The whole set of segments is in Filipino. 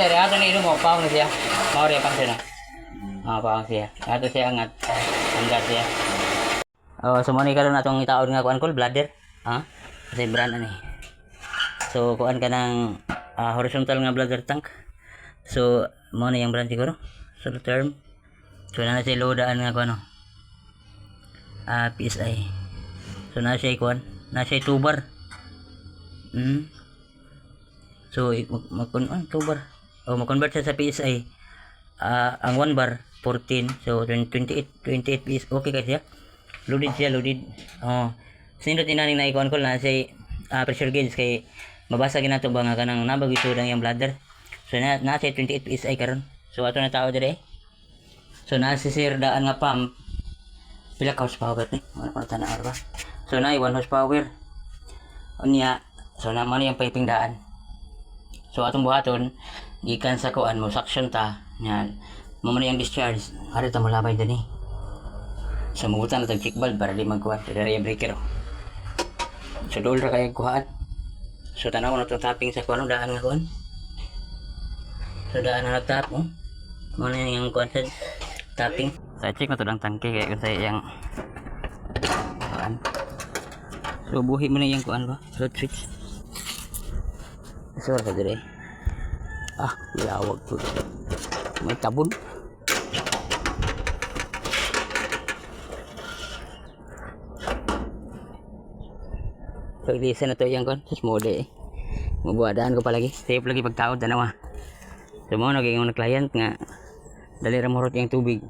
sir, ato ni mo paong na siya. Maori pang siya na. Paong siya. Ato siya angat. Anggat siya. Oh, so mo ni karon atong itaod nga kuan kol bladder. Kasi brand ani. So kuan ka ng horizontal nga bladder tank. So mo na yung brand siguro. So term. So na siya loadaan nga kuan PSI. So na siya kuan, na siya 2 bar. So mag-convert siya sa PSI. Ang 1 bar 14, so 28 PS okay kasi loaded siya, loaded. Sinindot inaning na ikuan ko na say pressure gauge kay mabasa ginato ba nga kanang nabag isudang yung bladder. So na say 28 PSI karon. So ato na tao dire. So na si sir daan nga pump pila ka horsepower ni? Ano pa tanah ba? So na 1 horsepower. Unya so na man yung piping daan. So atong buhaton gikan sa kuan mo suction ta yan. Mo man yung discharge. Ari ta malabay dani. So mabutan na tag kick valve para di magkuha sa diri breaker. So dol ra kay kuhaan. So tanaw na tong tapping sa kuan daan nga kuan. So daan na tap mo na yung kuan sa tapping. Sa check na to ang tangke kay kasi yang kuan. So buhi mo na yung kuan ba? Float switch. So ra diri. Ilawag ko. May tabon. So listen na to yung kon. Sus mode mabuadaan ko palagi. Safe lagi pagtaod danawa. So mo naging mga client nga dali ra morot yung tubig.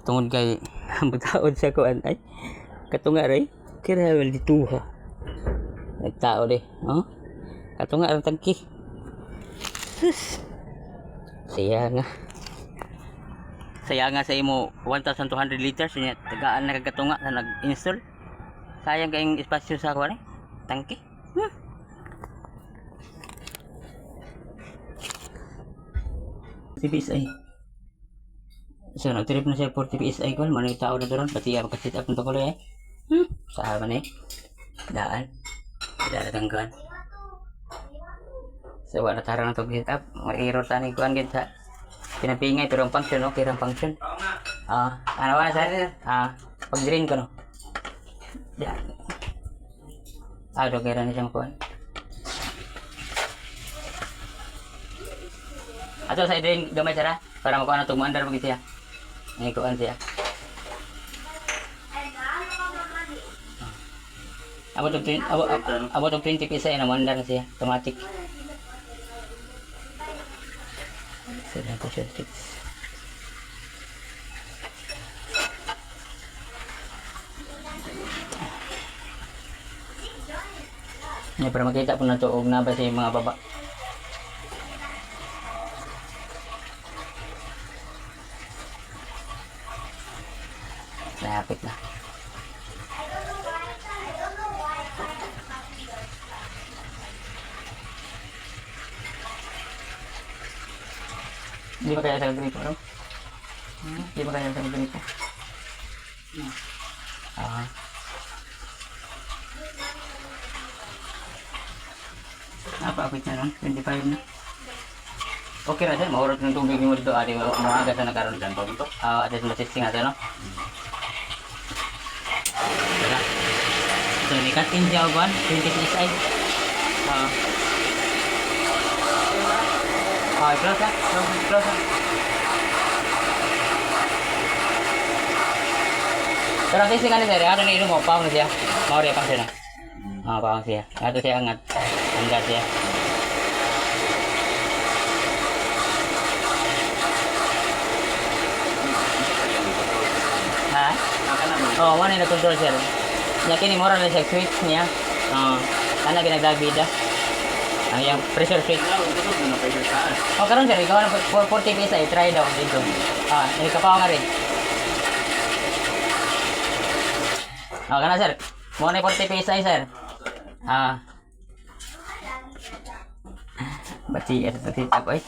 Tungod kay pagtaod sa kuan ay katunga ray kira wel dituha. Nagtao de, katunga ang tangki. Sus. Sayang sa imo 1,200 liters niya tagaan na kagatunga sa nag-install. Sayang kayong espasyo sa kuan tangke. PSI. So nagtrip na siya 40 PSI ko, manay tao na doon pati ako sit up nito ko eh. Sa man eh. Daan tangkan. So wala tarang na to sit up, mag-error tani kuan gid sa pinapingay pero ang function pirang function. Ano ba sir? Pag drain ko no. Ya. Do kaya na siyang kuan. Ato sa drain gamay sara para makuha na tumuandar mo siya. Ay kuan siya. Abot og 20 PSI na mandar na siya, automatic. Sila ko siya fix. Para makita po na ito og naba sa mga baba. Lapit na. Di ba kaya sa gripo, no? Di ba kaya sa gripo? Napakapit na nun, 25 na. Okay na sir, maurot ng tubig mo dito. Adi mo agad na nagkaroon dyan pa dito. At least masisting natin, no? So, ni cut in siya uban, 20 PSI. Close ha? Close ha? Pero kasi nga sir, ano na mo, paong na siya. Maori pang siya na. Paong siya. Ato siya angat. Anggat siya. Ha? Wala na control sir. Nya kini mora na siya switch niya. Ana ginagdabida. Ang yung pressure switch. Karon sir, ikaw na 40 PSI, try daw dito. Ini kapaw nga rin. Kana sir. Mo na 40 PSI sir. Baci sit up ay.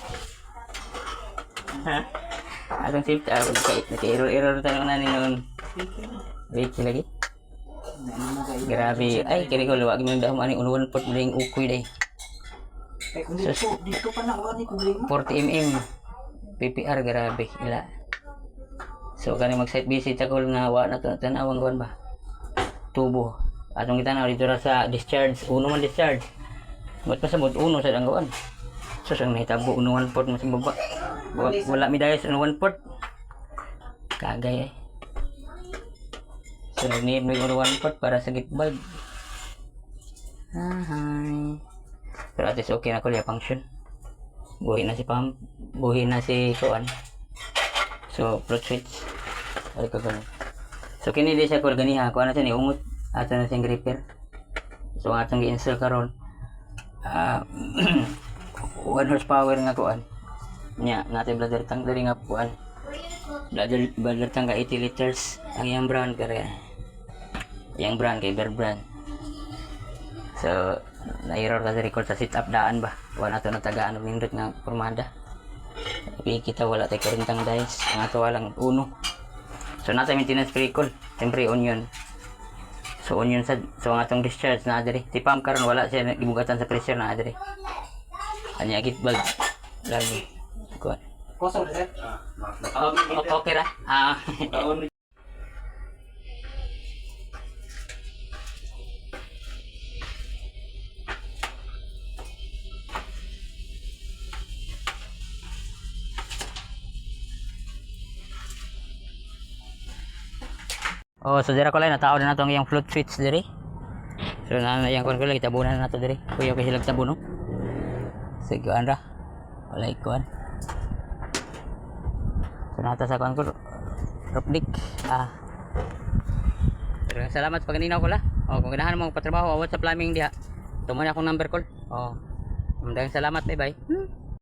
Atong sit up kay error tayo na ni noon. Wait lagi. Grabe. Ay, kini ko luwag nang dahom ani unwan pot mling ukoy day. Eh, kung dito pa na, wala ni problema. 40 mm PPR grabe ila. So kani mag site visit ako nga wa na to tanawang kuan ba. Tubo. Atong kita na dito ra sa discharge, uno man discharge. Ba't pa sa uno sa danggoan. So sang nahitabo uno 1/4 mo sa baba. Wala mi dayos uno 1/4. Kagay eh. So need may uno 1/4 para sa gate bulb. Hi. Pero at least okay na ko liya function. Buhi na si pump, buhi na si kuan. So float switch. Ay ko ganun. So kini di siya ko ganiha, kuan na siya ni ungot ato na siyang gripper. So atong gi-install karon 1 horsepower nga kuan. Nya natay bladder tank diri nga kuan. Bladder tank ka 80 liters. Ang iyang brand kare. Yang brand kay Bear brand. So na-error ka sa record sa sit-up daan ba? Wala to natagaan ng nindot nga formada. Tapi kita wala tayo kurintang dice. Ang ato walang uno. So nasa maintenance pre-call. Siyempre onion. So onion sa so ang atong discharge na adiri. Ti pump karon wala siya gibugatan sa pressure na adiri. Anya git bag lagi. Kuan. Kosong sir. Okay ra. Oh, so dira ko lang natao na natong yung float switch diri. So na yang kon ko lang tabunan nato diri. Kuya kay hilag tabuno. Sige ra. Wala ikuan. So nata sa kon ko Ropnik. Pero salamat sa paganinaw ko la. Oh, kung ganahan mo patrabaho awat sa plumbing diha. Tumo na akong number call. Oh. Maraming salamat, bye bye.